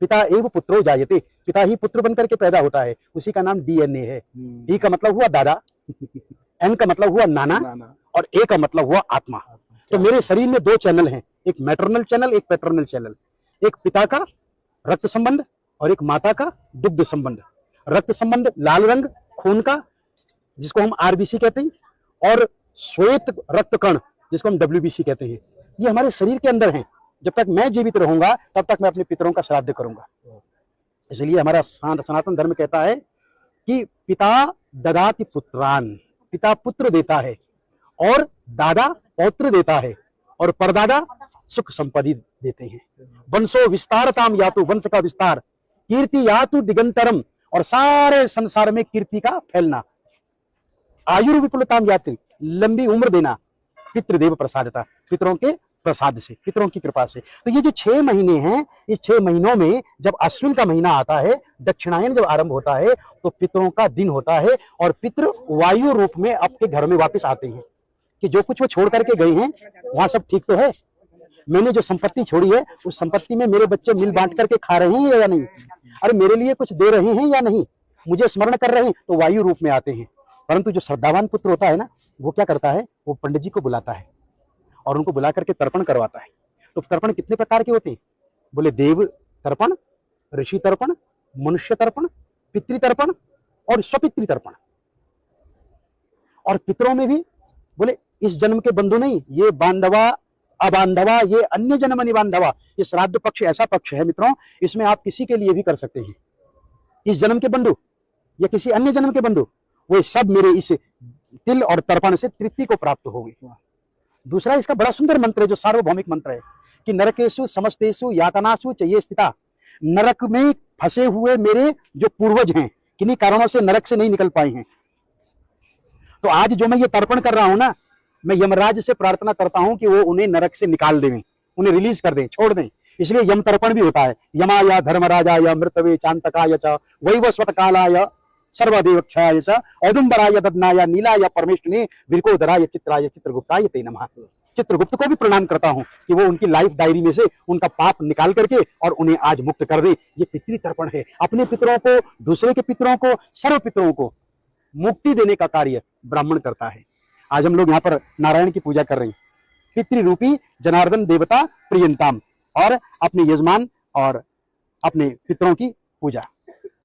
पिता एव पुत्रो जायते, पिता ही पुत्र बनकर के पैदा होता है, उसी का नाम डीएनए है। डी का मतलब हुआ दादा, एन का मतलब हुआ नाना, और ए का मतलब हुआ आत्मा। तो मेरे शरीर में 2 चैनल हैं, एक मैटरनल चैनल, एक पैटर्नल चैनल। एक पिता का रक्त संबंध और एक माता का दुग्ध संबंध। रक्त संबंध लाल रंग खून का, जिसको हम आरबीसी कहते हैं, और श्वेत रक्त कण, जिसको हम डब्ल्यूबीसी कहते हैं, ये हमारे शरीर के अंदर हैं। जब तक मैं जीवित रहूंगा तब तक मैं अपने पितरों का श्राद्ध करूंगा। इसलिए हमारा सनातन धर्म कहता है कि पिता ददाति पुत्रान, पिता पुत्र देता है, और दादा पौत्र देता है, और परदादा सुख संपत्ति देते हैं। वंशो विस्तारताम यातु, वंश का विस्तार, कीर्ति यातु दिगंतरम, और सारे संसार में कीर्ति का फैलना। आयु विपुलताम यात्री, लंबी उम्र देना। पितृदेव प्रसादता, पितरों के प्रसाद से, पितरों की कृपा से। तो ये जो 6 महीने हैं, इस 6 महीनों में जब अश्विन का महीना आता है, दक्षिणायन जब आरंभ होता है, तो पितरों का दिन होता है, और पितृ वायु रूप में आपके घर में वापस आते हैं कि जो कुछ वो छोड़ करके गए हैं वहां सब ठीक तो है। मैंने जो संपत्ति छोड़ी है, उस संपत्ति में मेरे बच्चे मिल बांट करके खा रहे हैं या नहीं, अरे मेरे लिए कुछ दे रहे हैं या नहीं, मुझे स्मरण कर रहे हैं, तो वायु रूप में आते हैं। परंतु जो श्रद्धावान पुत्र होता है ना, वो क्या करता है, वो पंडित जी को बुलाता है और उनको बुला करके तर्पण करवाता है। तो तर्पण कितने प्रकार के होते हैं? बोले देव तर्पण, ऋषि तर्पण, मनुष्य तर्पण, पितृतर्पण और स्वपितृ तर्पण। और पितरों में भी बोले इस जन्म के बंधु नहीं, ये बांधवा अबांधवा, ये अन्य जन्म निबांधवा। ये श्राद्ध पक्ष ऐसा पक्ष है मित्रों, इसमें आप किसी के लिए भी कर सकते हैं। इस जन्म के बंधु या किसी अन्य जन्म के बंधु, वो सब मेरे इस तिल और तर्पण से तृप्ति को प्राप्त होगी। दूसरा इसका बड़ा सुंदर मंत्र है, जो सार्वभौमिक मंत्र है कि नरकेशु समस्तेषु यातनासु चये स्थिता। नरक में फंसे हुए मेरे जो पूर्वज हैं, किन्हीं कारणों से नरक से नहीं निकल पाए हैं, तो आज जो मैं ये तर्पण कर रहा हूं ना, मैं यमराज से प्रार्थना करता हूं कि वो उन्हें नरक से निकाल दें, उन्हें रिलीज कर दें, छोड़ दें। इसलिए यम तर्पण भी होता है। यमाय धर्मराजाय मृतवे चांतकाय च वैवस्वतकालाय सर्वदेवक्षाय च औदुंबराय ददनाय नीलाय परमेष्ठिने विरकोदराय चित्राय चित्रगुप्ताय ते नमः। चित्रगुप्त को भी प्रणाम करता हूं कि वो उनकी लाइफ डायरी में से उनका पाप निकाल करके और उन्हें आज मुक्त कर दे। ये पितृ तर्पण है। अपने पितरों को, दूसरे के पितरों को, सर्व पितरों को मुक्ति देने का कार्य ब्राह्मण करता है। आज हम लोग यहाँ पर नारायण की पूजा कर रहे हैं, पितृरूपी जनार्दन देवता प्रियंताम, और अपने यजमान और अपने पितरों की पूजा।